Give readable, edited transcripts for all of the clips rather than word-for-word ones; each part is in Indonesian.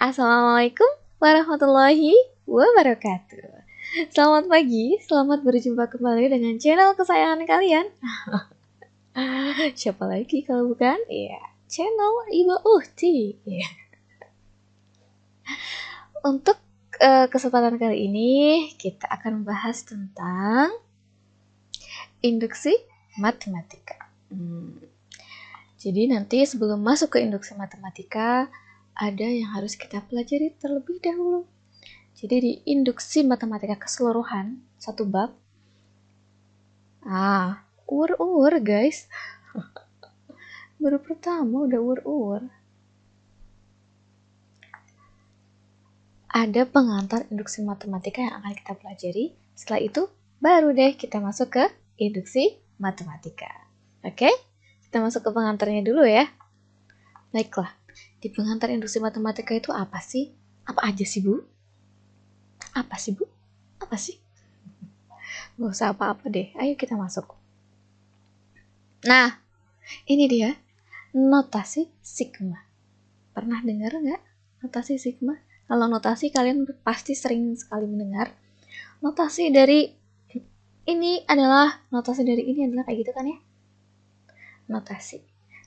Assalamualaikum warahmatullahi wabarakatuh. Selamat pagi, selamat berjumpa kembali dengan channel kesayangan kalian. Siapa lagi kalau bukan? Iya, channel Iba Uhti. Iya. Untuk kesempatan kali ini kita akan membahas tentang induksi matematika. Jadi nanti sebelum masuk ke induksi matematika, ada yang harus kita pelajari terlebih dahulu. Jadi di induksi matematika keseluruhan, satu bab. Uwur guys. Baru pertama udah uwur. Ada pengantar induksi matematika yang akan kita pelajari. Setelah itu, baru deh kita masuk ke induksi matematika. Oke? Kita masuk ke pengantarnya dulu ya. Baiklah, di pengantar induksi matematika itu apa sih? Apa aja sih, Bu? Apa sih, Bu? Apa sih? Gak usah apa-apa deh, ayo kita masuk. Nah, ini dia notasi sigma. Pernah dengar nggak notasi sigma? Kalau notasi kalian pasti sering sekali mendengar. Notasi dari ini adalah kayak gitu kan ya? Notasi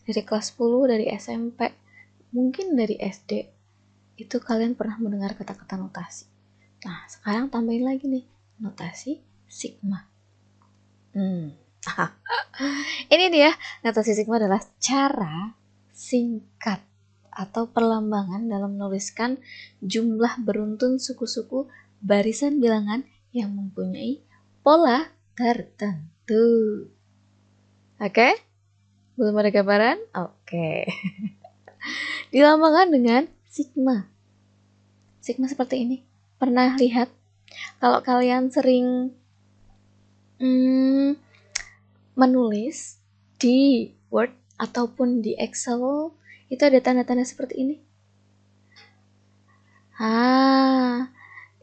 dari kelas 10, dari SMP, mungkin dari SD, itu kalian pernah mendengar kata-kata notasi. Nah, sekarang tambahin lagi nih, notasi sigma. Ini dia, notasi sigma adalah cara singkat atau perlambangan dalam menuliskan jumlah beruntun suku-suku barisan bilangan yang mempunyai pola tertentu. Oke? Belum ada gambaran? Oke. Dilambangkan dengan sigma. Sigma seperti ini. Pernah lihat? Kalau kalian sering menulis di Word ataupun di Excel, itu ada tanda-tanda seperti ini.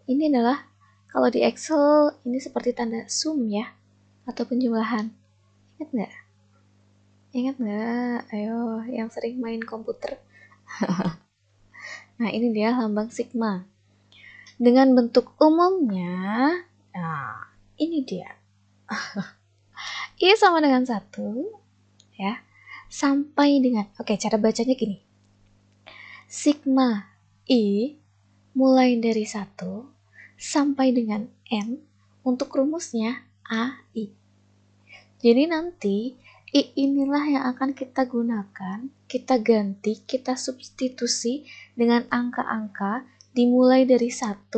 Ini adalah kalau di Excel ini seperti tanda sum ya, atau penjumlahan. Ingat nggak? Ayo, yang sering main komputer. Nah, ini dia lambang sigma. Dengan bentuk umumnya, ini dia. I sama dengan 1, ya. Sampai dengan, cara bacanya gini. Sigma I mulai dari 1 sampai dengan N untuk rumusnya AI. Jadi nanti I inilah yang akan kita gunakan, kita ganti, kita substitusi dengan angka-angka dimulai dari 1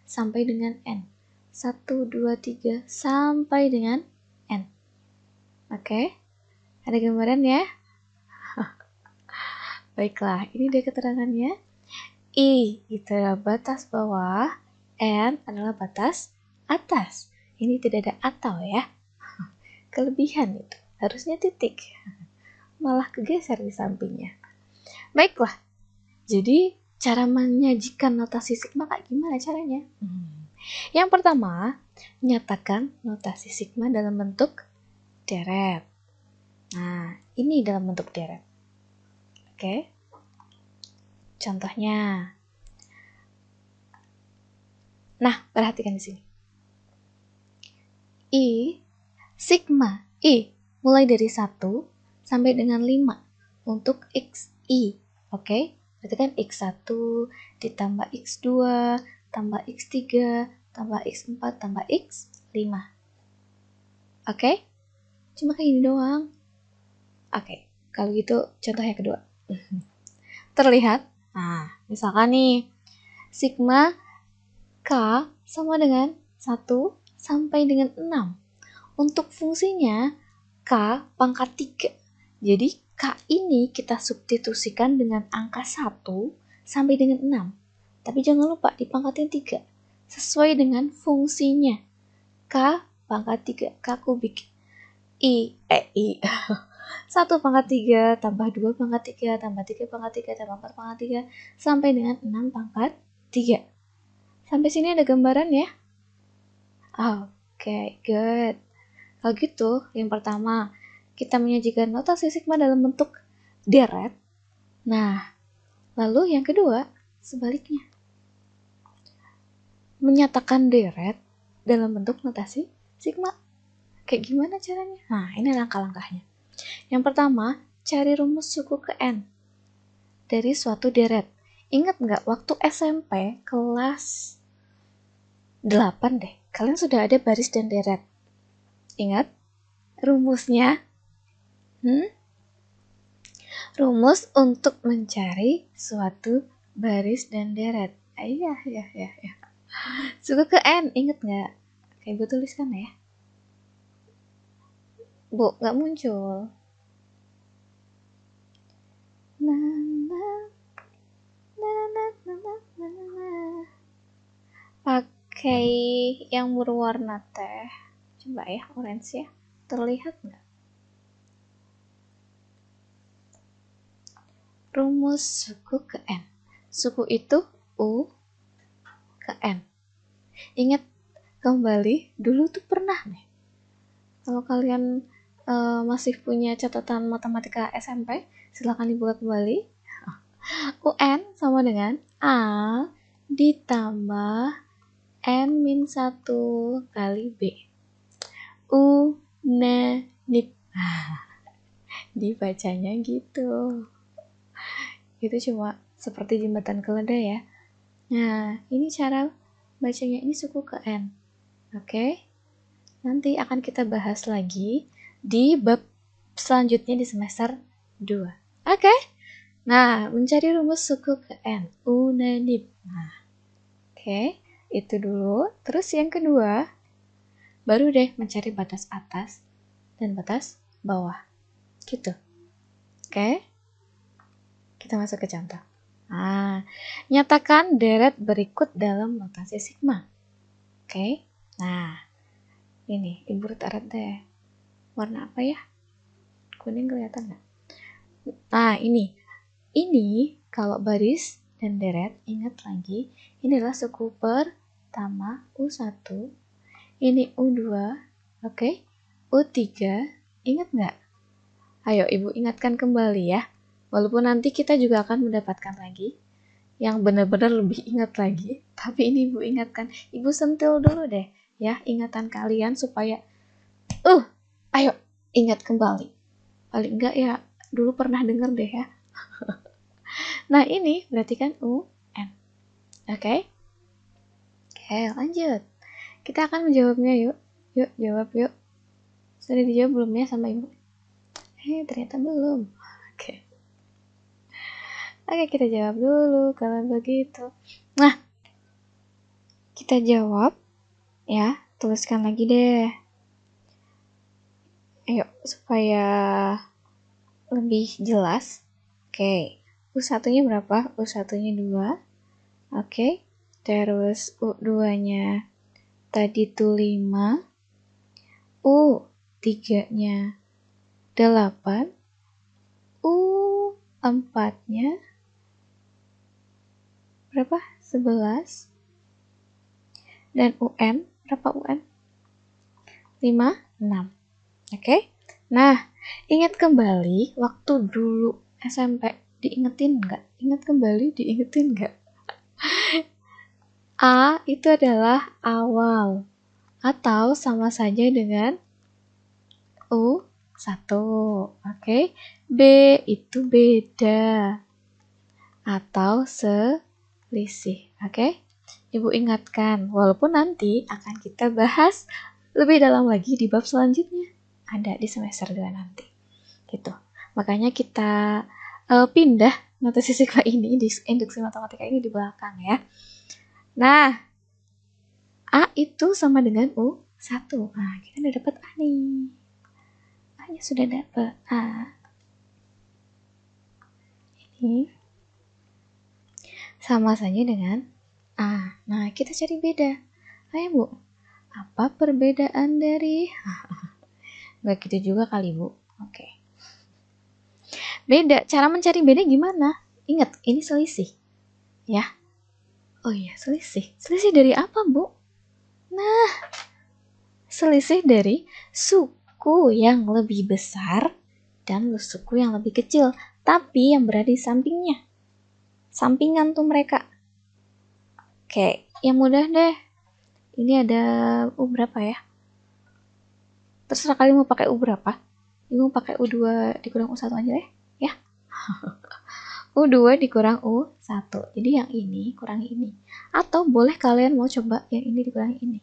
sampai dengan N. 1, 2, 3 sampai dengan N. Oke? Ada gambaran ya? Baiklah, ini dia keterangannya. I itu adalah batas bawah, N adalah batas atas. Ini tidak ada atau ya. Kelebihan itu, harusnya titik. Malah kegeser di sampingnya. Baiklah, jadi cara menyajikan notasi sigma kayak gimana caranya? Yang pertama, nyatakan notasi sigma dalam bentuk deret. Nah, ini dalam bentuk deret. Oke. Contohnya. Nah, perhatikan di sini. Sigma I mulai dari 1 sampai dengan 5 untuk XI. Oke? Berarti kan X1 ditambah X2 tambah X3 tambah X4 tambah X5. Oke? Cuma kayak gini doang. Oke, kalau gitu contohnya kedua. Terlihat? Nah, misalkan nih, sigma K sama dengan 1 sampai dengan 6. Untuk fungsinya K pangkat 3. Jadi K ini kita substitusikan dengan angka 1 sampai dengan 6. Tapi jangan lupa dipangkatin 3. Sesuai dengan fungsinya. K pangkat 3, K kubik. I 1 pangkat 3 tambah 2 pangkat 3 tambah 3 pangkat 3 tambah 4 pangkat 3 sampai dengan 6 pangkat 3. Sampai sini ada gambaran ya? Oke, good. Kalau gitu, yang pertama, kita menyajikan notasi sigma dalam bentuk deret. Nah, lalu yang kedua, sebaliknya. Menyatakan deret dalam bentuk notasi sigma. Kayak gimana caranya? Nah, ini langkah-langkahnya. Yang pertama, cari rumus suku ke N dari suatu deret. Ingat nggak waktu SMP kelas 8 deh, kalian sudah ada baris dan deret. Ingat rumusnya? Rumus untuk mencari suatu baris dan deret. Iya. Suku ke N, inget nggak? Kayak gue tuliskan ya. Bu, nggak muncul. Pakai yang berwarna teh. Coba ya, orange ya. Terlihat nggak? Rumus suku ke N. Suku itu U ke N. Ingat kembali, dulu tuh pernah nih. Kalau kalian masih punya catatan matematika SMP, silakan dibuka kembali. UN sama dengan A ditambah N-1 kali B. Nip. Dibacanya gitu. Itu cuma seperti jembatan keledai ya. Nah, ini cara bacanya, ini suku ke N. Oke? Nanti akan kita bahas lagi di bab selanjutnya di semester 2. Oke? Nah, mencari rumus suku ke N. Nip. Nah, oke, itu dulu. Terus yang kedua, baru deh mencari batas atas dan batas bawah. Gitu. Oke? Kita masuk ke contoh. Nah, nyatakan deret berikut dalam notasi sigma. Oke? Nah, ini ibu taruh deh. Warna apa ya? Kuning kelihatan nggak? Nah, ini kalau baris dan deret, ingat lagi, inilah suku pertama U1, ini U2, oke? U3, ingat nggak? Ayo ibu ingatkan kembali ya. Walaupun nanti kita juga akan mendapatkan lagi yang benar-benar lebih ingat lagi, tapi ini ibu ingatkan, ibu sentil dulu deh ya ingatan kalian supaya ayo ingat kembali. Paling enggak ya dulu pernah dengar deh ya. Nah ini berarti kan UN. Oke, lanjut. Kita akan menjawabnya yuk. Yuk jawab yuk. Sudah dijawab belum ya sama ibu? Ternyata belum. Oke, kita jawab dulu kalau begitu. Nah, kita jawab ya. Tuliskan lagi deh. Ayo, supaya lebih jelas. Oke, U1-nya berapa? U1-nya 2. Oke, terus U2-nya tadi tuh 5. U3-nya 8. U4-nya berapa? 11. Dan UN, berapa UN? 5, 6. Oke? Nah, ingat kembali waktu dulu SMP, diingetin nggak? Diingetin nggak? A itu adalah awal atau sama saja dengan U1. Oke? B itu beda atau selisih. Oke? Ibu ingatkan, walaupun nanti akan kita bahas lebih dalam lagi di bab selanjutnya. Ada di semester 2 nanti. Gitu. Makanya kita pindah notasi sigma ini di induksi matematika ini di belakang ya. Nah, A itu sama dengan U1. Nah, kita udah dapat A nih. A-nya sudah dapat A. Ini sama saja dengan A. Nah, kita cari beda. Ayo, Bu. Apa perbedaan dari... Nggak gitu juga kali, Bu. Oke. Beda. Cara mencari beda gimana? Ingat, ini selisih. Ya. Oh iya, selisih. Selisih dari apa, Bu? Nah, selisih dari suku yang lebih besar dan suku yang lebih kecil. Tapi yang berada di sampingnya. Sampingan tuh mereka. Oke, yang mudah deh. Ini ada U berapa ya? Terserah kalian mau pakai U berapa. Ini mau pakai U2 dikurang U1 aja deh, ya. U2 dikurang U1. Jadi yang ini kurangi ini. Atau boleh kalian mau coba yang ini dikurangi ini.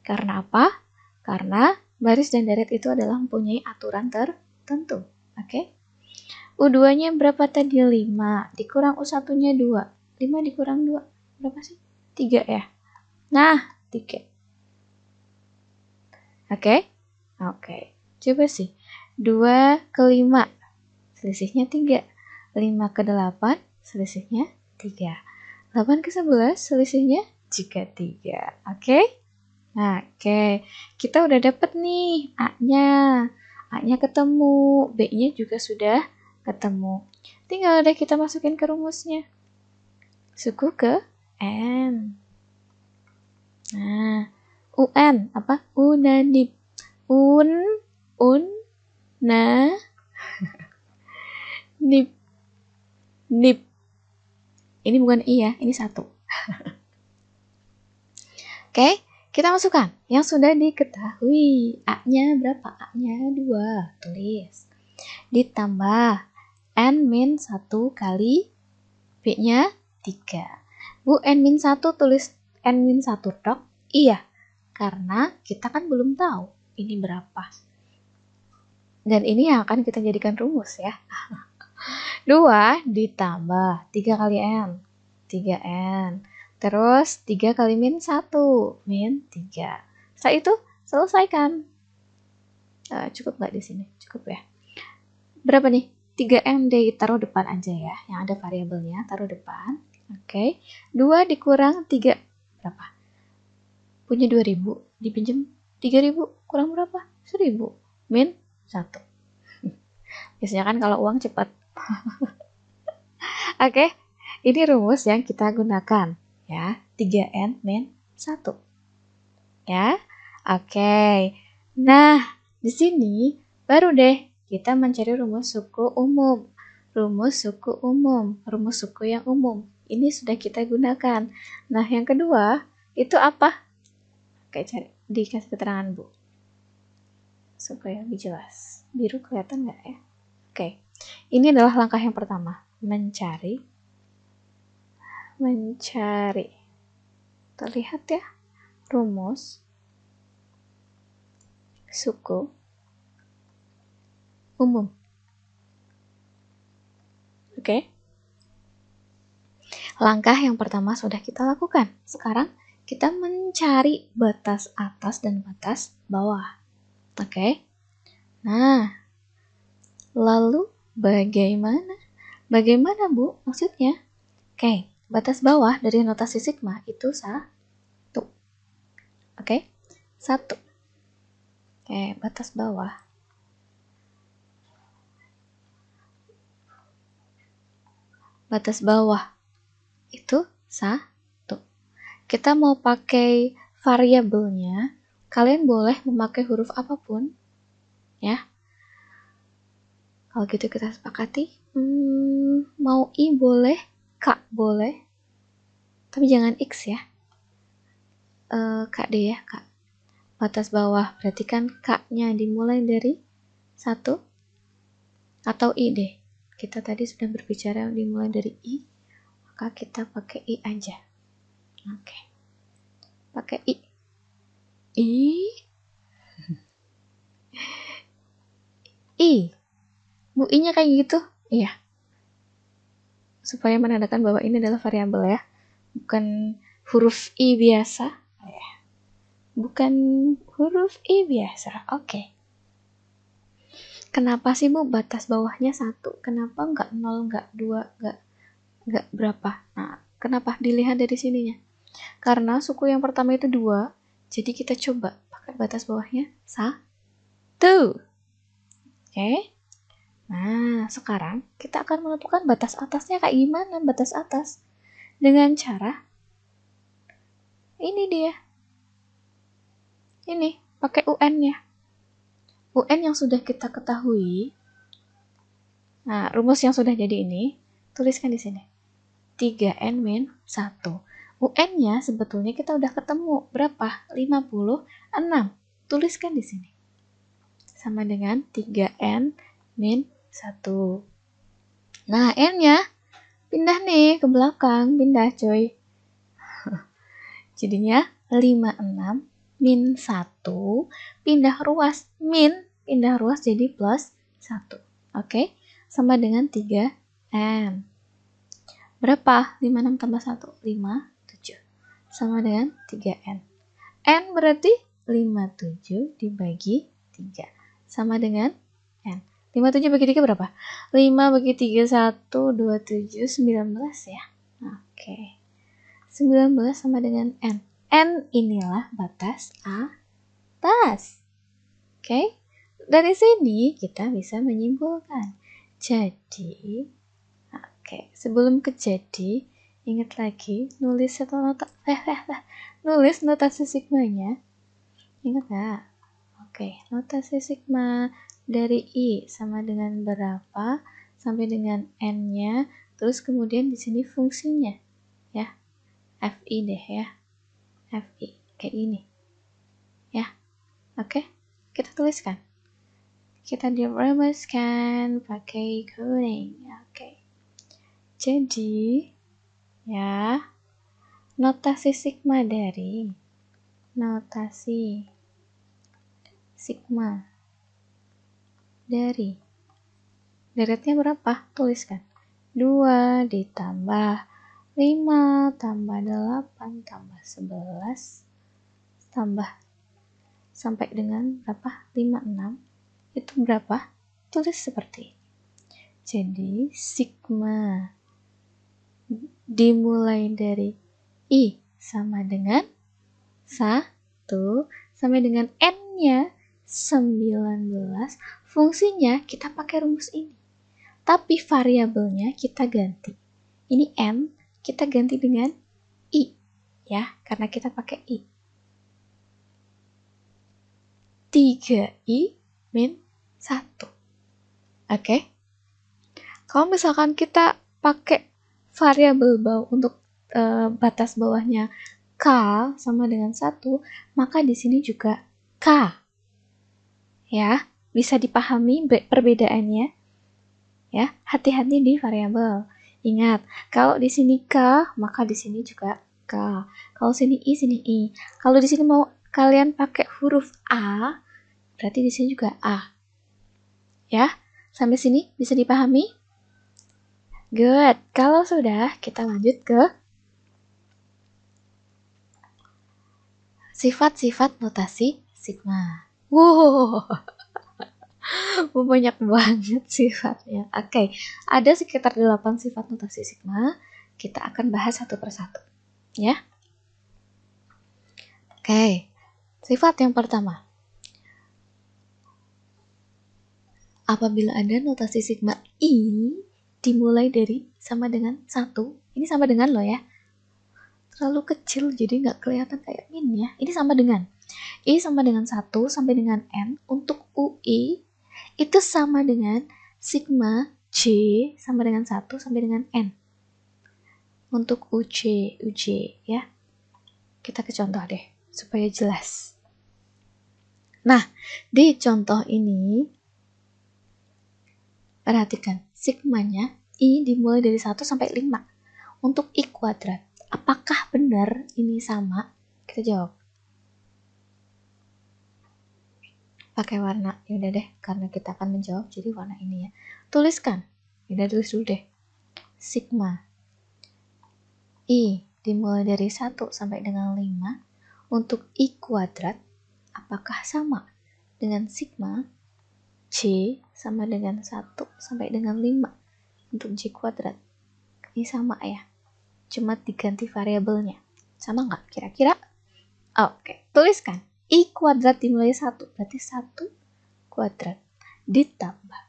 Karena apa? Karena baris dan deret itu adalah mempunyai aturan tertentu. Oke? U2-nya berapa tadi? 5. Dikurang U1-nya 2. 5 dikurang 2. Berapa sih? 3 ya? Nah, 3. Oke? Oke. Coba sih. 2 ke 5. Selisihnya 3. 5 ke 8. Selisihnya 3. 8 ke 11. Selisihnya juga 3. Oke? Nah, oke. Kita udah dapet nih A-nya. A-nya ketemu. B-nya juga sudah ketemu. Tinggal deh kita masukin ke rumusnya. Suku ke N. Nah, UN apa? Unanip. Na, nip, nip. Ini bukan I ya, ini 1. Oke, kita masukkan yang sudah diketahui. A-nya berapa? A-nya 2. Tulis. Ditambah N-1 kali B-nya 3. Bu, N-1 tulis N-1 dok? Iya, karena kita kan belum tahu ini berapa. Dan ini yang akan kita jadikan rumus ya. 2 ditambah 3 kali N. 3N. Terus 3 kali min 1. Min 3. Setelah itu selesaikan. Cukup nggak di sini? Cukup ya. Berapa nih? 3M ditaruh depan aja ya. Yang ada variabelnya taruh depan. Oke. 2 dikurang 3. Berapa? Punya 2000. Dipinjam 3000. Kurang berapa? 1000. Min 1. Biasanya kan kalau uang cepat. Oke. Ini rumus yang kita gunakan. Ya. 3N min 1. Ya. Oke. Nah, di sini baru deh kita mencari rumus suku umum. Rumus suku umum, rumus suku yang umum. Ini sudah kita gunakan. Nah, yang kedua, itu apa? Oke, cari. Dikasih keterangan, Bu. Supaya lebih jelas. Biru kelihatan nggak ya? Oke. Ini adalah langkah yang pertama. Mencari. Terlihat ya? Rumus suku umum. Oke. Langkah yang pertama sudah kita lakukan. Sekarang kita mencari batas atas dan batas bawah. Oke. Nah, lalu bagaimana? Bagaimana, Bu? Maksudnya? Oke, batas bawah dari notasi sigma itu 1. Oke, 1. Oke, batas bawah. Batas bawah itu 1. Kita mau pakai variabelnya, kalian boleh memakai huruf apapun, ya. Kalau gitu kita sepakati, mau I boleh, K boleh, tapi jangan X ya. K deh ya, K. Batas bawah, berarti kan K-nya dimulai dari 1 atau I deh. Kita tadi sudah berbicara dimulai dari I, maka kita pakai I aja. Oke. Pakai I. I. Bu, I-nya kayak gitu? Iya. Supaya menandakan bahwa ini adalah variabel ya. Bukan huruf I biasa. Bukan huruf I biasa. Oke. Kenapa sih, Bu, batas bawahnya 1? Kenapa nggak 0, nggak 2, nggak berapa? Nah, kenapa? Dilihat dari sininya. Karena suku yang pertama itu 2, jadi kita coba pakai batas bawahnya 1. Oke. Nah, sekarang kita akan menentukan batas atasnya kayak gimana, batas atas. Dengan cara ini dia. Ini, pakai UN-nya. UN yang sudah kita ketahui. Nah, rumus yang sudah jadi ini, tuliskan di sini. 3N min 1. UN-nya sebetulnya kita udah ketemu. Berapa? 56. Tuliskan di sini. Sama dengan 3N min 1. Nah, N-nya pindah nih ke belakang. Pindah, coy. Jadinya 56 min 1. Pindah ruas. Pindah ruas jadi plus 1. Oke? Sama dengan 3N. Berapa? 56 tambah 1. 57. Sama dengan 3N. N berarti 57 dibagi 3. Sama dengan N. 57 bagi 3 berapa? 5 bagi 3, 1, 27, 19 ya. Oke. 19 sama dengan N. N inilah batas atas. Oke. Dari sini kita bisa menyimpulkan. Jadi, sebelum ke jadi, ingat lagi nulis nulis notasi sigmanya. Ingat gak? Oke, notasi sigma dari I sama dengan berapa sampai dengan N-nya, terus kemudian di sini fungsinya ya. FI deh ya. FI kayak ini. Ya. Oke, kita tuliskan. Kita dirumuskan pakai kuning. Oke. Jadi ya, notasi sigma dari deretnya berapa? Tuliskan. 2 ditambah 5 tambah 8 tambah 11 tambah sampai dengan berapa? 56. Itu berapa? Tulis seperti ini. Jadi sigma dimulai dari I sama dengan 1 sampai dengan N-nya 19. Fungsinya kita pakai rumus ini. Tapi variabelnya kita ganti. Ini N, kita ganti dengan I. Ya, karena kita pakai I. 3I min 1. Oke. Kalau misalkan kita pakai variabel bawah untuk batas bawahnya K sama dengan 1, maka di sini juga K. Ya, bisa dipahami perbedaannya. Ya, hati-hati di variabel. Ingat, kalau di sini K, maka di sini juga K. Kalau sini I. Kalau di sini mau kalian pakai huruf A, berarti di sini juga A. Ya, sampai sini bisa dipahami? Good. Kalau sudah, kita lanjut ke sifat-sifat notasi sigma. Wow, banyak banget sifatnya. Oke, ada sekitar 8 sifat notasi sigma. Kita akan bahas satu persatu. Ya. Oke, sifat yang pertama. Apabila ada notasi sigma I dimulai dari sama dengan 1, ini sama dengan loh ya. Terlalu kecil jadi nggak kelihatan kayak min ya. Ini sama dengan I sama dengan 1 sampai dengan N. Untuk UI itu sama dengan sigma J sama dengan 1 sampai dengan N. Untuk UJ ya. Kita ke contoh deh supaya jelas. Nah, di contoh ini perhatikan sigmanya I dimulai dari 1 sampai 5. Untuk I kuadrat, apakah benar ini sama? Kita jawab. Pakai warna. Yaudah deh, karena kita akan menjawab jadi warna ini ya. Tuliskan. Yaudah tulis dulu deh. Sigma I dimulai dari 1 sampai dengan 5 untuk I kuadrat apakah sama dengan sigma J sama dengan 1 sampai dengan 5 untuk J kuadrat? Ini sama ya, cuma diganti variabelnya. Sama nggak kira-kira? Oke, tuliskan. I kuadrat dimulai 1, berarti 1 kuadrat ditambah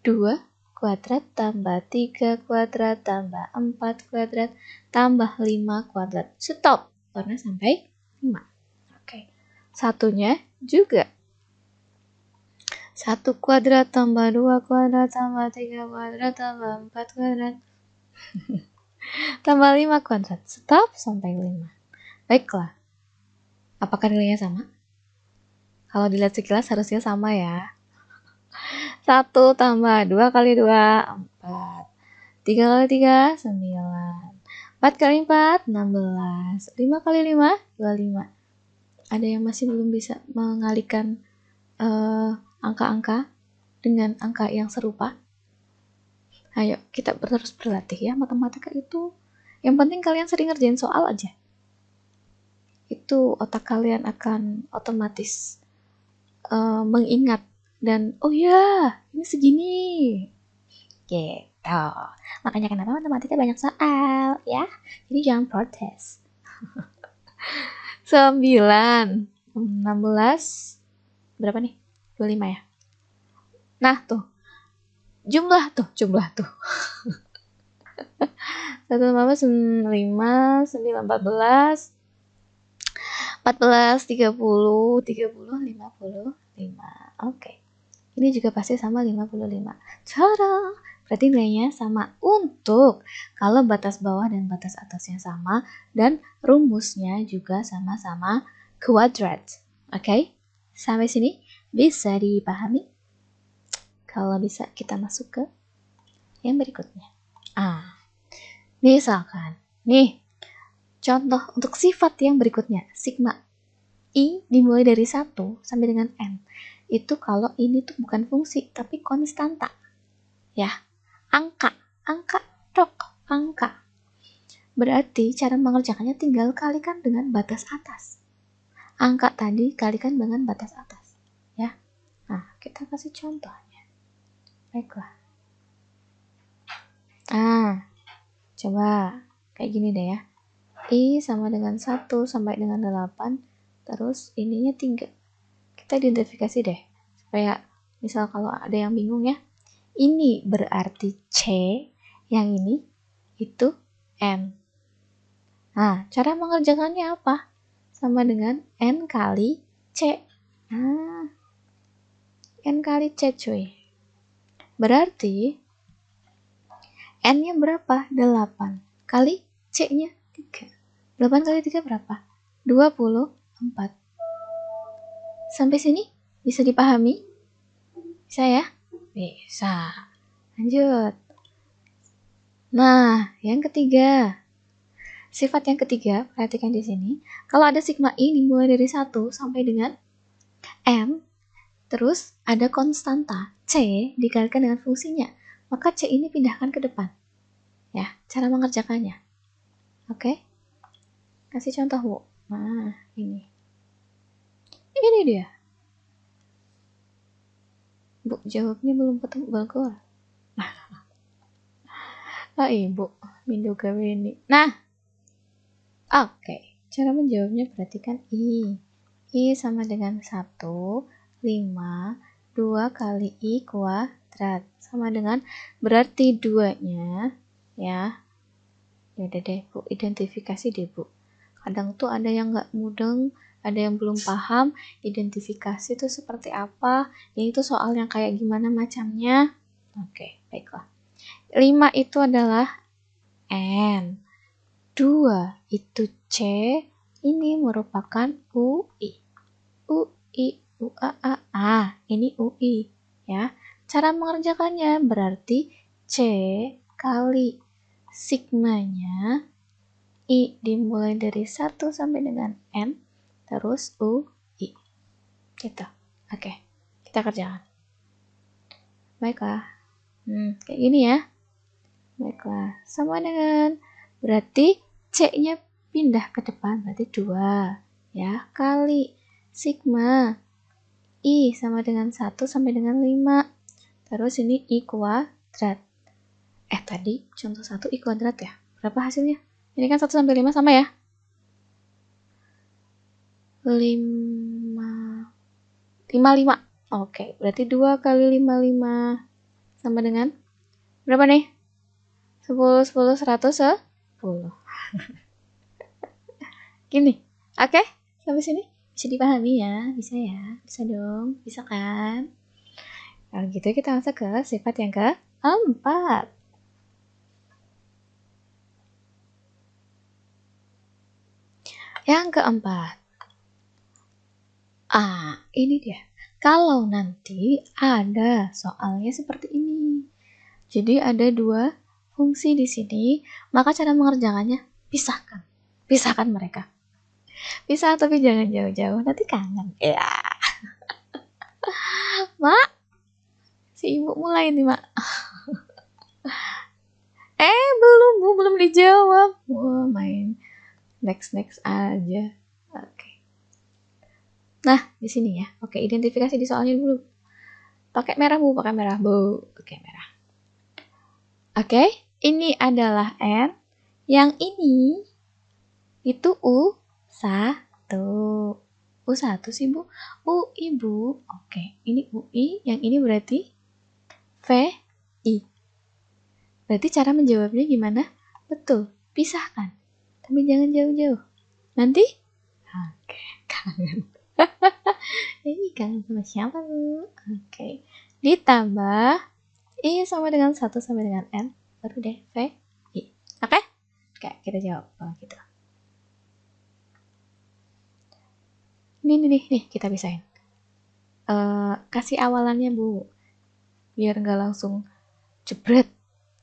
2 kuadrat tambah 3 kuadrat tambah 4 kuadrat tambah 5 kuadrat. Stop, karena sampai 5. Oke, satunya juga 1 kuadrat tambah 2 kuadrat tambah 3 kuadrat tambah 4 kuadrat Tambah 5 kuadrat. Stop sampai 5. Baiklah. Apakah nilainya sama? Kalau dilihat sekilas harusnya sama ya. 1 tambah 2 kali 2, 4. 3 kali 3, 9. 4 kali 4, 16. 5 kali 5, 25. Ada yang masih belum bisa mengalihkan angka-angka dengan angka yang serupa? Ayo, kita terus berlatih ya. Matematika itu yang penting kalian sering ngerjain soal aja. Itu otak kalian akan otomatis mengingat dan oh ya, ini segini. Gitu. Makanya kenapa matematika banyak soal ya. Jadi jangan protes. 9, 16, berapa nih? 25 ya. Nah tuh, jumlah tuh. 1 tambah 5, 9, 14, 30, 55. Oke. Ini juga pasti sama 55. Tada! Berarti nilainya sama untuk kalau batas bawah dan batas atasnya sama dan rumusnya juga sama-sama kuadrat. Oke? Sampai sini bisa dipahami? Kalau bisa kita masuk ke yang berikutnya. Misalkan nih contoh untuk sifat yang berikutnya, sigma I dimulai dari 1 sampai dengan N. Itu kalau ini tuh bukan fungsi, tapi konstanta. Ya, angka. Berarti cara mengerjakannya tinggal kalikan dengan batas atas. Angka tadi kalikan dengan batas atas. Ya, nah kita kasih contohnya. Baiklah. Coba kayak gini deh ya. I sama dengan 1 sampai dengan 8, terus ininya 3. Kita identifikasi deh, supaya misal kalau ada yang bingung ya, ini berarti C, yang ini itu N. Nah, cara mengerjakannya apa? Sama dengan N kali C. Nah, N kali C cuy. Berarti N-nya berapa? 8. Kali C-nya 3. 8 kali 3 berapa? 24. Sampai sini bisa dipahami? Bisa ya? Bisa. Lanjut. Nah, yang ketiga. Sifat yang ketiga, perhatikan di sini. Kalau ada sigma I dimulai dari 1 sampai dengan M, terus ada konstanta C dikalikan dengan fungsinya, maka C ini pindahkan ke depan. Ya, cara mengerjakannya. Oke? Kasih contoh, Bu. Nah, ini. Ini dia. Bu, jawabnya belum ketemu bagol. Ibu, Mindo gawe ini. Nah, oke. Cara menjawabnya perhatikan I. I sama dengan 1, 5, 2 kali I kuadrat. Sama dengan, berarti 2-nya, ya. Yaudah deh, Bu, identifikasi deh, Bu. Kadang tuh ada yang nggak mudeng, ada yang belum paham identifikasi itu seperti apa, ya itu soal yang kayak gimana macamnya. Oke, baiklah. 5 itu adalah N, 2 itu C, ini merupakan UI. Ini UI ya. Cara mengerjakannya berarti C kali sigmanya I dimulai dari 1 sampai dengan N, terus UI. Gitu. Oke, kita kerjakan. Baiklah. Kayak gini ya. Baiklah, sama dengan berarti C-nya pindah ke depan, berarti 2. Ya, kali sigma I sama dengan 1 sampai dengan 5. Terus ini I kuadrat. Tadi contoh 1 I kuadrat ya. Berapa hasilnya? Ini kan 1 sampai 5 sama ya? 55. Oke, berarti 2 kali 55 sama dengan berapa nih? 10, 10, 100, 10. Gini, oke? Sampai sini bisa dipahami ya? Bisa ya? Bisa dong? Bisa kan? Kalau gitu kita masuk ke sifat yang keempat. Yang keempat. Ini dia. Kalau nanti ada soalnya seperti ini. Jadi ada dua fungsi di sini, maka cara mengerjakannya pisahkan. Pisahkan mereka. Pisah tapi jangan jauh-jauh, nanti kangen. Ya. Mak, si ibu mulai nih, Mak. belum dijawab. Wah, main next aja. Oke. Nah, di sini ya. Oke, identifikasi di soalnya dulu. Pakai merah, Bu. Pakai merah, Bu. Oke, merah. Oke, ini adalah R. Yang ini itu U1. U1 sih, Bu. UI, Bu. Oke, ini UI. Yang ini berarti VI. Berarti cara menjawabnya gimana? Betul, pisahkan. Tapi jangan jauh-jauh. Nanti? Oke, kangen. Ini kangen sama siapa, Bu? Oke. Ditambah I sama dengan 1 sampai dengan N. Baru deh, V, I. Oke? Oke, kita jawab. Gitu. Nih, kita pisahin. Kasih awalannya, Bu. Biar nggak langsung jebret.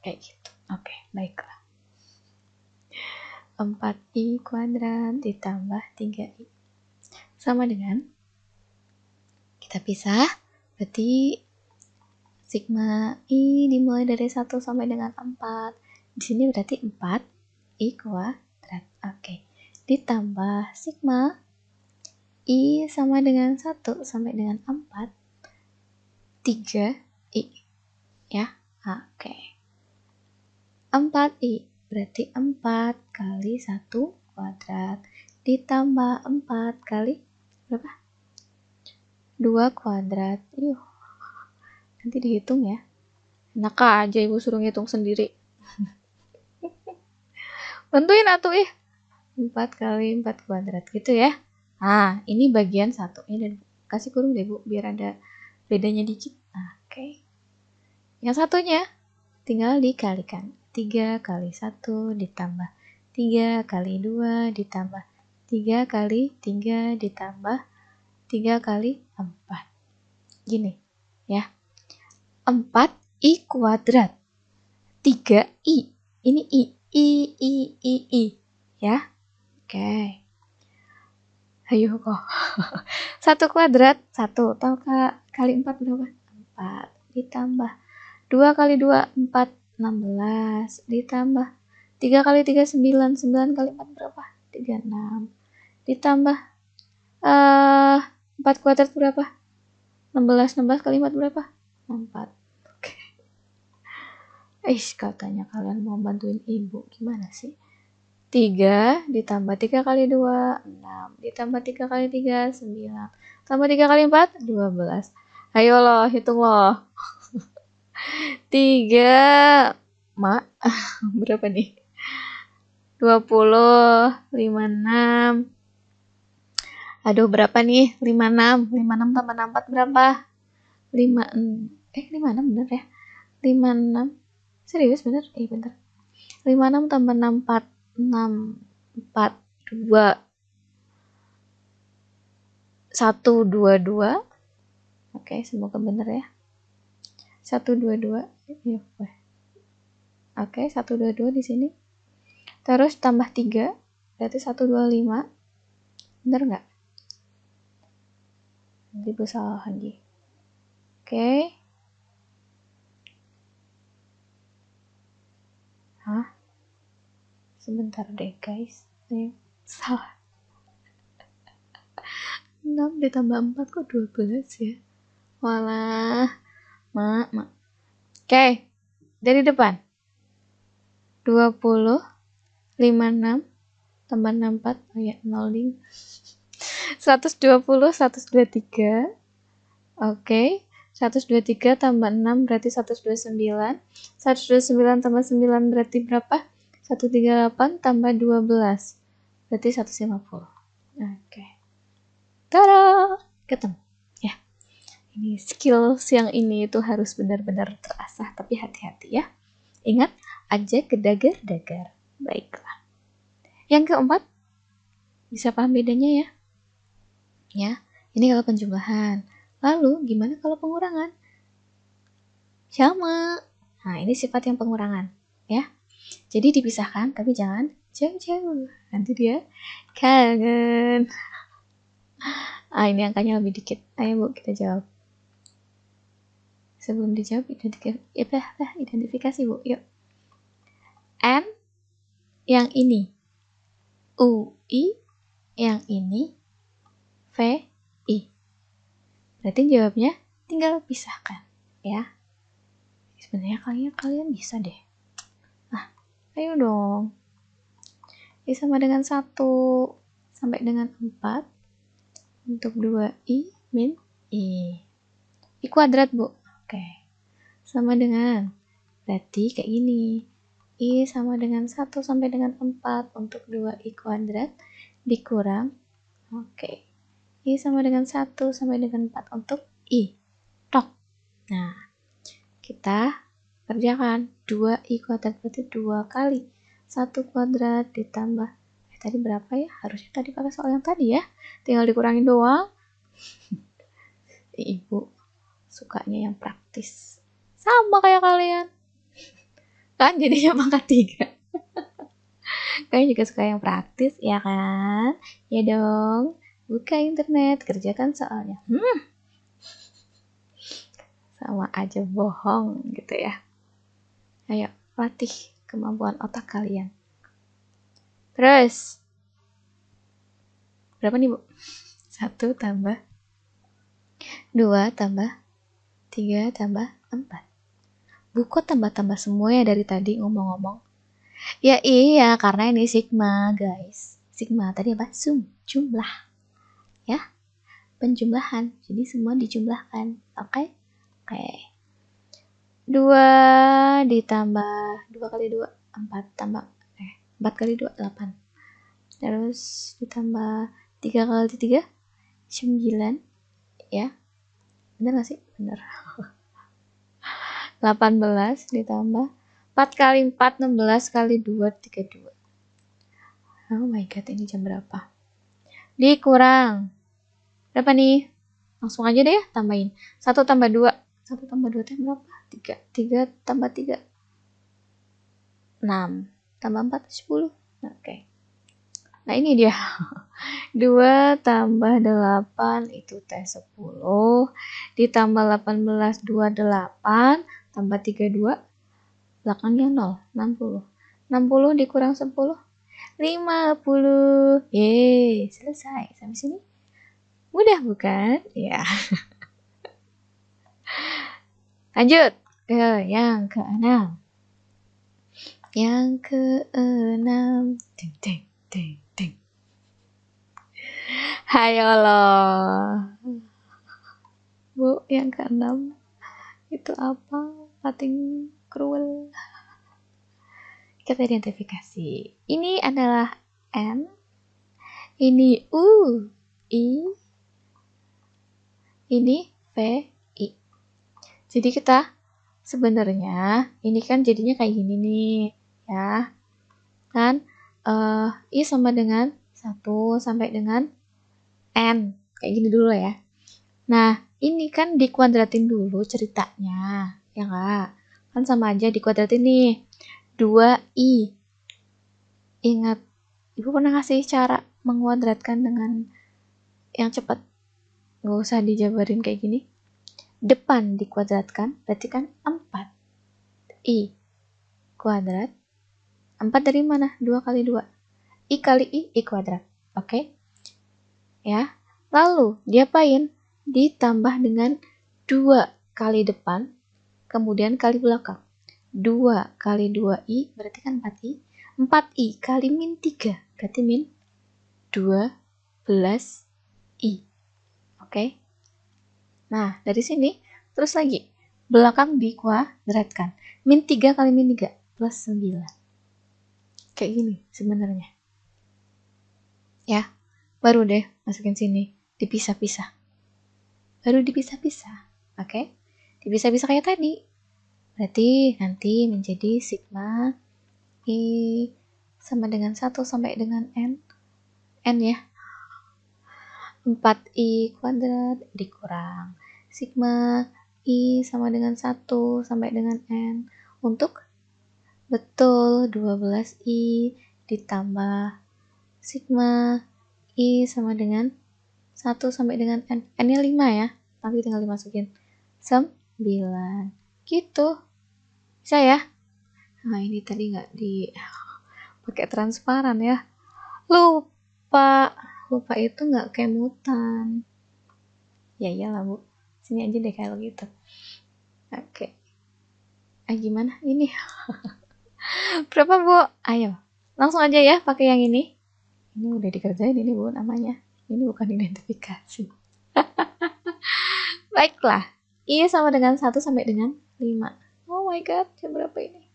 Kayak gitu. Oke, baiklah. 4i kuadrat ditambah 3i. Sama dengan kita pisah, berarti sigma i dimulai dari 1 sampai dengan 4. Di sini berarti 4i kuadrat. Oke. Ditambah sigma i sama dengan 1 sampai dengan 4. 3i. Ya. Oke. 4i berarti 4 kali 1 kuadrat ditambah 4 kali berapa? 2 kuadrat. Nanti dihitung ya. Enak aja ibu suruh ngitung sendiri. Bantuin atuh 4 kali 4 kuadrat gitu ya. Ini bagian 1. Ini kasih kurung deh, Bu, biar ada bedanya dikit. Oke. Yang satunya tinggal dikalikan. 3 kali 1 ditambah 3 kali 2 ditambah 3 kali 3 ditambah 3 kali 4. Gini ya. 4i kuadrat. 3i. Ini i. Ya. Oke. Ayo kok. 1 kuadrat 1. Tahu kali 4 berapa? 4. Ditambah 2 kali 2 4. 16 ditambah 3 kali 3 9 kali 4 berapa? 36 ditambah 4 kuadrat berapa? 16 kali 4 berapa? 4. Oke. Katanya kalian mau bantuin ibu gimana sih? 3 ditambah 3 kali 2 6 ditambah 3 kali 3 9 tambah 3 kali 4 12. Ayo loh, hitung loh. 3 Mak, berapa nih? 20, 56. Aduh, berapa nih? 56. 56 tambah 64 berapa? 56 bener ya? 56. Serius bener? Bentar. 56 tambah 64. 642. 122. Oke, semoga bener ya. 122. Oke, 122 di sini. Terus tambah 3, berarti 125. Bener nggak? Nanti gue salah lagi. Oke. Sebentar deh guys. Salah. 6 ditambah 4 kok 12 ya? Walah. Mak. Oke. Dari depan. 20, 56, tambah 64. Oh ya, 0 ding. 120, 123. Oke. 123 tambah 6 berarti 129. 129 tambah 9 berarti berapa? 138 tambah 12 berarti 150. Oke. Tada! Ketemu. Ya. Ini skills yang ini itu harus benar-benar terasah, tapi hati-hati ya. Ingat, aja ke dagar-dagar. Baiklah. Yang keempat, Bisa paham bedanya ya? Ya, ini kalau penjumlahan. Lalu gimana kalau pengurangan? Sama. Nah, ini sifat yang pengurangan, ya. Jadi dipisahkan, tapi jangan jauh-jauh. Nanti dia kangen. Ini angkanya lebih dikit. Ayo Bu, kita jawab. Sebelum dijawab, identifikasi Bu. Yuk. N yang ini. UI yang ini. VI. Berarti jawabnya tinggal pisahkan, ya. Sebenarnya kalian bisa deh. Nah, ayo dong. I sama dengan 1 sampai dengan 4 untuk 2I min I. I kuadrat, Bu. Oke. Sama dengan, berarti kayak gini. I sama dengan 1 sampai dengan 4 untuk 2I kuadrat dikurang. Oke. I sama dengan 1 sampai dengan 4 untuk I. Tok. Nah, kita kerjakan 2I kuadrat berarti 2 kali 1 kuadrat ditambah tadi berapa ya? Harusnya tadi pakai soal yang tadi ya. Tinggal dikurangin doang. Ibu sukanya yang praktis. Sama kayak kalian. Kan jadinya pangkat 3. Kalian juga suka yang praktis ya kan? Ya dong. Buka internet, kerjakan soalnya. Sama aja bohong gitu ya. Ayo, latih kemampuan otak kalian. Terus, berapa nih Bu? 1 tambah 2 tambah 3 tambah 4. Bu, kok tambah-tambah semua ya dari tadi ngomong-ngomong? Ya iya, karena ini sigma guys. Sigma tadi apa? Jumlah. Ya, penjumlahan. Jadi semua dijumlahkan. Oke? Oke. 2 ditambah 2 kali 2 4 tambah 4 kali 2 8. Terus ditambah 3 kali 3 9 ya. Bener gak sih? Bener. 18 ditambah 4 kali 4 16 kali 2 32. Oh my god, ini jam berapa? Dikurang berapa nih? Langsung aja deh ya, tambahin 1 tambah 2. 1 tambah 2 itu berapa? 3. 3 tambah 3 6. Tambah 4 10. Oke. Nah ini dia. 2 tambah 8 itu teh 10. Ditambah 18 28 tambah 32 belakangnya 0 60. 60 dikurang 10 50. Yeay, selesai. Sampai sini mudah bukan? Ya. Lanjut ke yang ke-6. Yang ke-6. Ding ding ding ding. Hai Allah. Bu, yang ke-6 itu apa? Pating cruel. Kita identifikasi. Ini adalah N. Ini U. I. Ini V. I. Jadi kita sebenarnya ini kan jadinya kayak gini nih. Ya. Kan I sama dengan 1 sampai dengan N. Kayak gini dulu ya. Nah, ini kan dikuadratin dulu ceritanya. Ya enggak? Kan sama aja dikuadratin nih. 2I. Ingat, Ibu pernah ngasih cara menguadratkan dengan yang cepat. Nggak usah dijabarin kayak gini. Depan dikuadratkan, berarti kan 4. I kuadrat. 4 dari mana? 2 kali 2. I kali I kuadrat. Oke? Ya. Lalu, diapain? Ditambah dengan 2 kali depan, kemudian kali belakang. 2 kali 2I, berarti kan 4I. 4I kali min 3, berarti min 12I. Oke? Nah, dari sini, terus lagi. Belakang dikuadratkan. Min 3 kali min 3, plus 9. Kayak gini sebenarnya. Ya, baru deh masukin sini. Dipisah-pisah. Baru dipisah-pisah. Oke? Dipisah-pisah kayak tadi. Berarti nanti menjadi sigma I sama dengan 1 sampai dengan N N ya. 4I kuadrat dikurang sigma I sama dengan 1 sampai dengan N untuk betul 12I ditambah sigma I sama dengan 1 sampai dengan N. N-nya 5 ya. Nanti tinggal dimasukin 9. Gitu. Bisa ya? Nah, ini tadi nggak pakai transparan ya. Lupa itu nggak kemutan. Ya iyalah Bu. Sini aja deh kayak gitu. Oke. Gimana? Ini. Berapa Bu? Ayo. Langsung aja ya pakai yang ini. Ini udah dikerjain ini Bu namanya. Ini bukan identifikasi. Baiklah. I sama dengan 1 sampai dengan 5. Oh my god, jam berapa ini?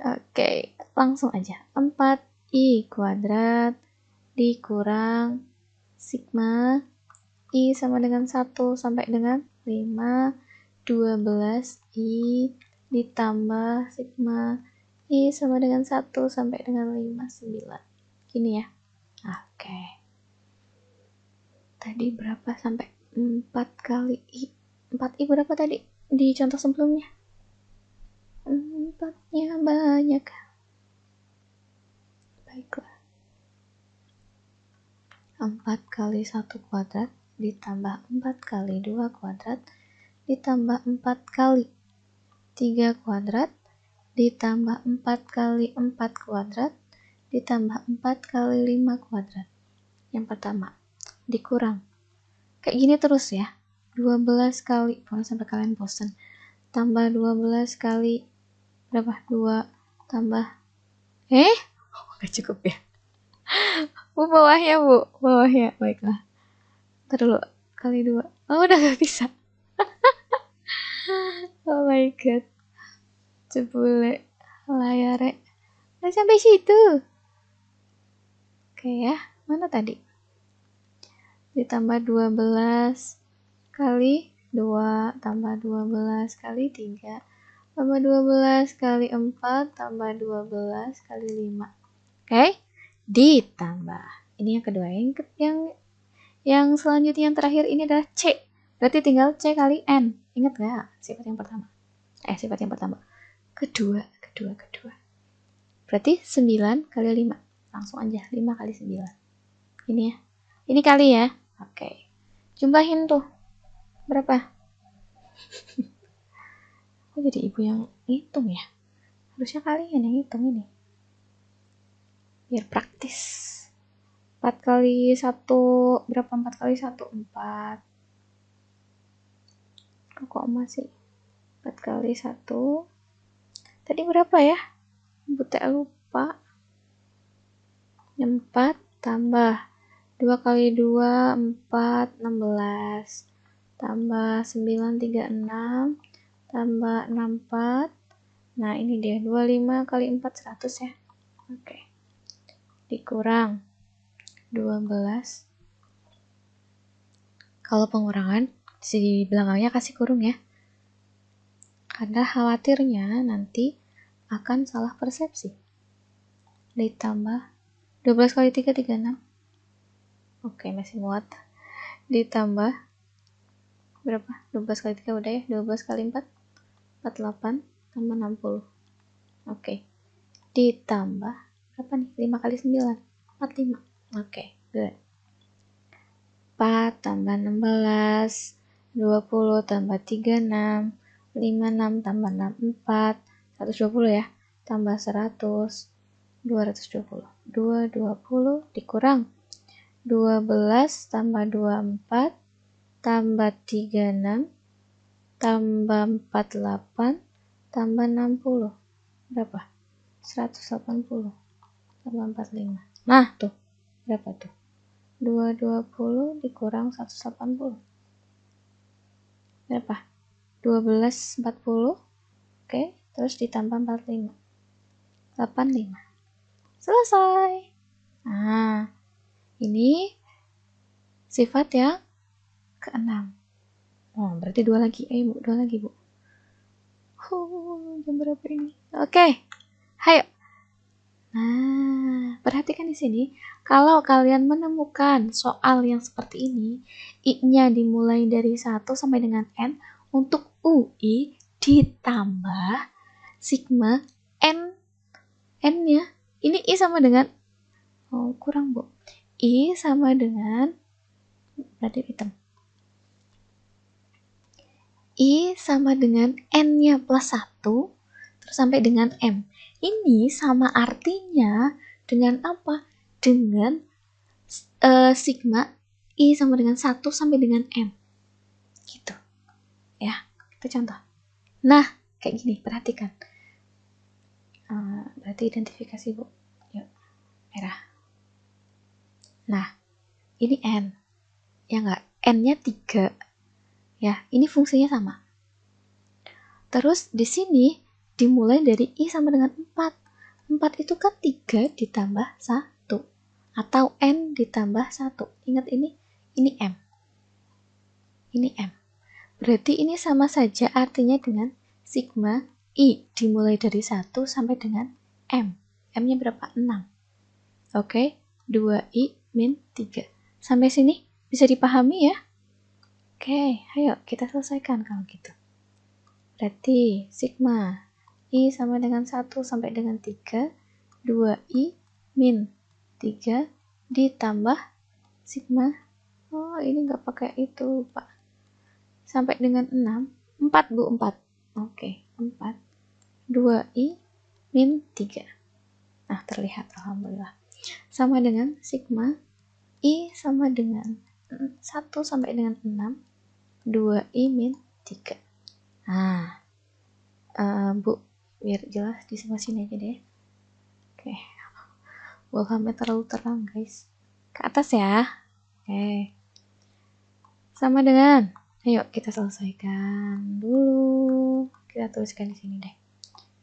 Oke, langsung aja. 4I kuadrat dikurang sigma I sama dengan 1 sampai dengan 5, 12I ditambah sigma I sama dengan 1 sampai dengan 5, 9. Gini ya. Oke. Tadi berapa sampai 4 kali I? 4I berapa tadi di contoh sebelumnya? 4-nya banyak. Baiklah. 4 kali 1 kuadrat ditambah 4 kali 2 kuadrat ditambah 4 kali 3 kuadrat ditambah 4 kali 4 kuadrat ditambah 4 kali 5 kuadrat. Yang pertama, dikurang. Kayak gini terus ya. 12 kali, pokoknya sampai kalian bosan. Tambah 12 kali, berapa? 2 tambah, gak cukup ya. Bu, bawahnya Bu, bawahnya. Baiklah. Ntar dulu, kali 2. Oh, udah gak bisa. Oh my god. Jebule layarnya. Nah, sampai situ. Oke ya, mana tadi? Ditambah 12 kali 2 tambah 12 kali 3 tambah 12 kali 4 tambah 12 kali 5. Oke? Ditambah. Ini yang kedua. Yang selanjutnya yang terakhir ini adalah C. Berarti tinggal C kali N. Ingat gak sifat yang pertama? Sifat yang pertama. Kedua. Berarti 9 kali 5. Langsung aja 5 kali 9. Ini ya. Ini kali ya. Oke. Jumlahin tuh. Berapa? Kok jadi ibu yang hitung ya? Harusnya kalian yang hitung ini. Biar praktis. 4 kali 1. Berapa 4 kali 1? 4. Kok masih 4 kali 1. Tadi berapa ya? Buta lupa. 4 tambah 2 kali 2, 4, 16. Tambah 9, 36. Tambah 64. Nah, ini dia. 25 kali 4, 100 ya. Oke. Dikurang 12. Kalau pengurangan, di belakangnya kasih kurung ya. Karena khawatirnya nanti akan salah persepsi. Ditambah 12 kali 3, 36. Oke, masih muat. Ditambah berapa? 12 kali 3 udah ya. 12 kali 4, 48. Tambah 60. Oke. Ditambah berapa nih? 5 kali 9, 45. Oke, good. 4 tambah 16, 20 tambah 36, 56 tambah 64, 120 ya. Tambah 100, 220. 220 dikurang 12 tambah 24 tambah 36 tambah 48 tambah 60. Berapa? 180 tambah 45. Nah, tuh. Berapa tuh? 220 dikurang 180. Berapa? 1240. Oke, terus ditambah 45. 85. Selesai. Nah, ini sifat yang ke-6. Oh, berarti 2 lagi. Bu, 2 lagi, Bu. Jam berapa ini? Oke. Hayo. Nah, perhatikan di sini. Kalau kalian menemukan soal yang seperti ini, I-nya dimulai dari 1 sampai dengan N, untuk UI ditambah sigma N. N-nya, ini I sama dengan, kurang Bu. I sama dengan, berarti hitam. I sama dengan N-nya plus 1, terus sampai dengan M. Ini sama artinya dengan apa? Dengan sigma I sama dengan 1 sampai dengan M. Gitu. Ya, itu contoh. Nah, kayak gini, perhatikan. Berarti identifikasi, Bu. Yuk, merah. Nah, ini N. Ya enggak? N-nya 3. Ya, ini fungsinya sama. Terus di sini dimulai dari I sama dengan 4. 4 itu kan 3 ditambah 1. Atau N ditambah 1. Ingat ini M. Ini M. Berarti ini sama saja artinya dengan sigma I dimulai dari 1 sampai dengan M. M-nya berapa? 6. Oke, 2I min 3. Sampai sini bisa dipahami ya? Oke, ayo kita selesaikan kalau gitu. Berarti sigma I sama dengan 1 sampai dengan 3, 2I min 3 ditambah sigma, ini nggak pakai itu Pak, sampai dengan 6, 4 Bu, 4. Oke, 4, 2I min 3. Nah, terlihat alhamdulillah. Sama dengan sigma I sama dengan 1 sampai dengan 6, 2I min 3. Nah, Bu, biar jelas di sebelah sini aja deh. Oke, Walhamnya terlalu terang guys. Ke atas ya. Oke, sama dengan, ayo kita selesaikan dulu. Kita tuliskan di sini deh.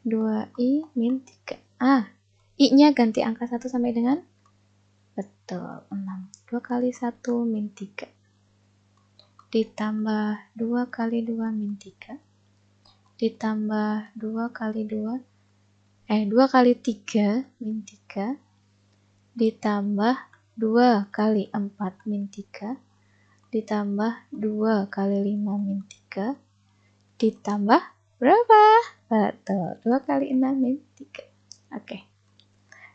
2I min 3. I-nya ganti angka 1 sampai dengan, betul, 6. 2 kali 1 min 3. Ditambah 2 kali 2 min 3. Ditambah 2 kali 2 kali 3 min 3 ditambah 2 kali 4 min 3 ditambah 2 kali 5 min 3 ditambah berapa? Betul, 2 kali 6 min 3. Oke.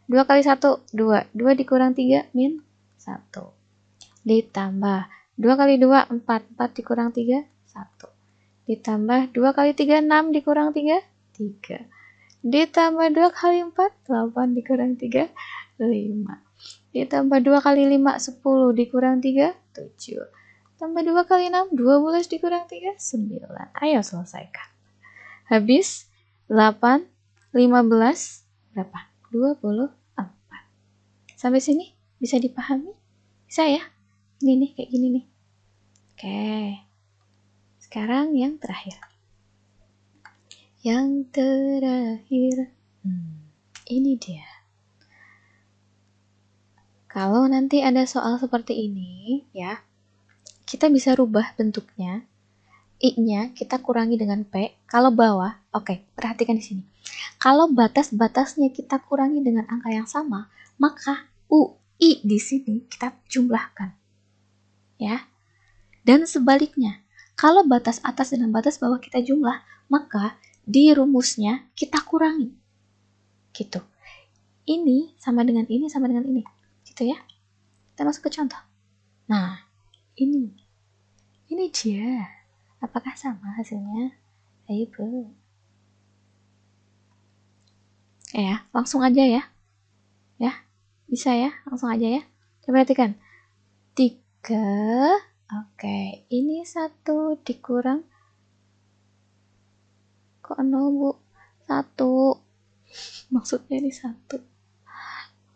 2 kali 1, 2. 2 dikurang 3 min 1. Ditambah 2 kali 2, 4. 4 dikurang 3, 1. Ditambah 2 kali 3, 6 dikurang 3, 3. Ditambah 2 kali 4, 8 dikurang 3, 5. Ditambah 2 kali 5, 10 dikurang 3, 7. Tambah 2 kali 6, 12 dikurang 3, 9. Ayo selesaikan. Habis 8, 15, berapa? 24. Sampai sini bisa dipahami? Bisa ya? Ini nih, kayak gini nih. Oke. Sekarang yang terakhir. Yang terakhir. Ini dia. Kalau nanti ada soal seperti ini, ya, kita bisa rubah bentuknya. I-nya kita kurangi dengan P. Kalau bawah, oke, perhatikan di sini. Kalau batas-batasnya kita kurangi dengan angka yang sama, maka UI di sini kita jumlahkan. Ya. Dan sebaliknya, kalau batas atas dengan batas bawah kita jumlah, maka di rumusnya kita kurangi. Gitu. Ini sama dengan ini sama dengan ini. Gitu ya. Kita masuk ke contoh. Nah, ini dia. Apakah sama hasilnya? Ayo Bu. Ya, langsung aja ya. Ya, bisa ya, langsung aja ya. Coba perhatikan. 3. Oke, ini 1 dikurang. Kok 0 Bu? 1. Maksudnya ini 1.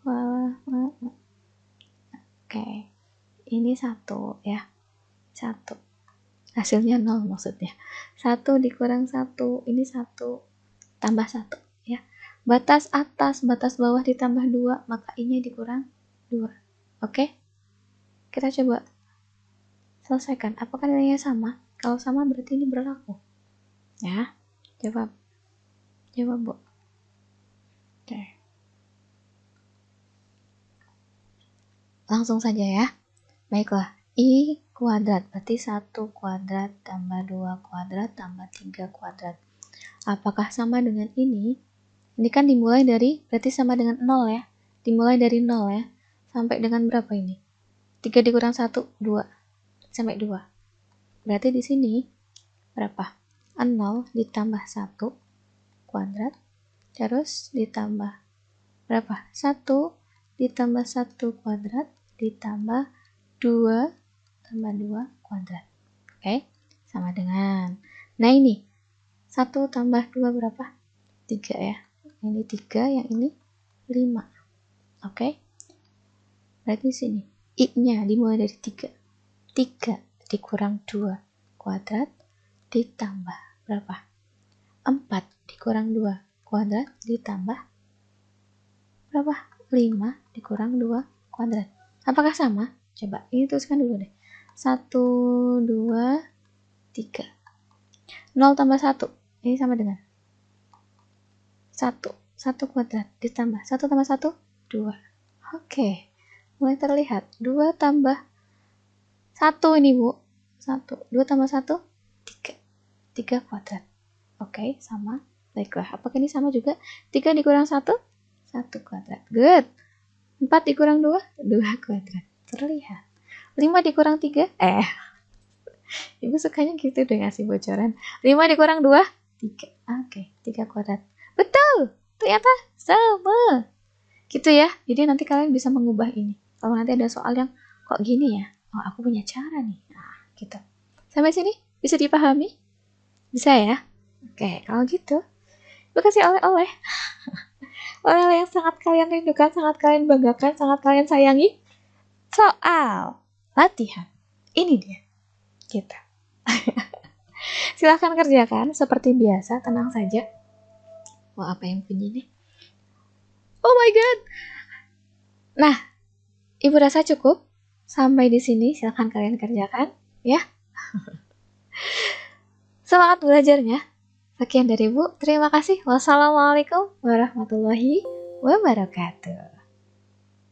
Walah. Oke, ini 1 ya. 1. Hasilnya 0 maksudnya. 1 dikurang 1, ini 1 tambah 1 ya. Batas atas, batas bawah ditambah 2, maka I-nya dikurang 2. Oke? Kita coba selesaikan. Apakah nilainya sama? Kalau sama berarti ini berlaku. Ya, jawab. Jawab, Bu. Oke. langsung saja ya. Baiklah, I kuadrat berarti 1 kuadrat tambah 2 kuadrat tambah 3 kuadrat. Apakah sama dengan ini? Ini kan dimulai dari, berarti sama dengan 0 ya. Dimulai dari 0 ya. Sampai dengan berapa ini? 3 dikurang 1, 2. Sampai 2. Berarti di sini berapa? 0 ditambah 1 kuadrat. Terus ditambah berapa? 1 ditambah 1 kuadrat ditambah 2 tambah 2 kuadrat. Oke, sama dengan. Nah ini, 1 tambah 2 berapa? 3 ya. Ini 3, yang ini 5. Oke, berarti di sini I-nya dimulai dari 3. 3 dikurang 2 kuadrat ditambah berapa? 4 dikurang 2 kuadrat ditambah berapa? 5 dikurang 2 kuadrat. Apakah sama? Coba, ini tuliskan dulu deh. 1, 2, 3. 0 tambah 1. Ini sama dengan 1. 1 kuadrat ditambah 1 tambah 1, 2. Oke, mulai terlihat. 2 tambah 1 ini, Bu. 1. 2 tambah 1, 3. 3 kuadrat. Oke, sama. Baiklah, apakah ini sama juga? 3 dikurang 1, 1 kuadrat. Good. 4 dikurang 2, 2 kuadrat. Terlihat. 5 dikurang 3, Ibu sukanya gitu deh ngasih bocoran. 5 dikurang 2, 3. Oke, 3 kuadrat. Betul! Ternyata sama. Gitu ya. Jadi nanti kalian bisa mengubah ini. Kalau nanti ada soal yang kok gini ya? Oh, aku punya cara nih. Nah, gitu. Sampai sini bisa dipahami? Bisa ya? Oke, kalau gitu, Ibu kasih oleh-oleh. Oleh-oleh yang sangat kalian rindukan, sangat kalian banggakan, sangat kalian sayangi. Soal latihan. Ini dia. Kita. Silahkan kerjakan seperti biasa, tenang saja. Wah, apa yang bunyi nih? Oh my god. Nah, Ibu rasa cukup. Sampai di sini silahkan kalian kerjakan ya. Semangat belajarnya. Sekian dari Ibu. Terima kasih. Wassalamualaikum warahmatullahi wabarakatuh.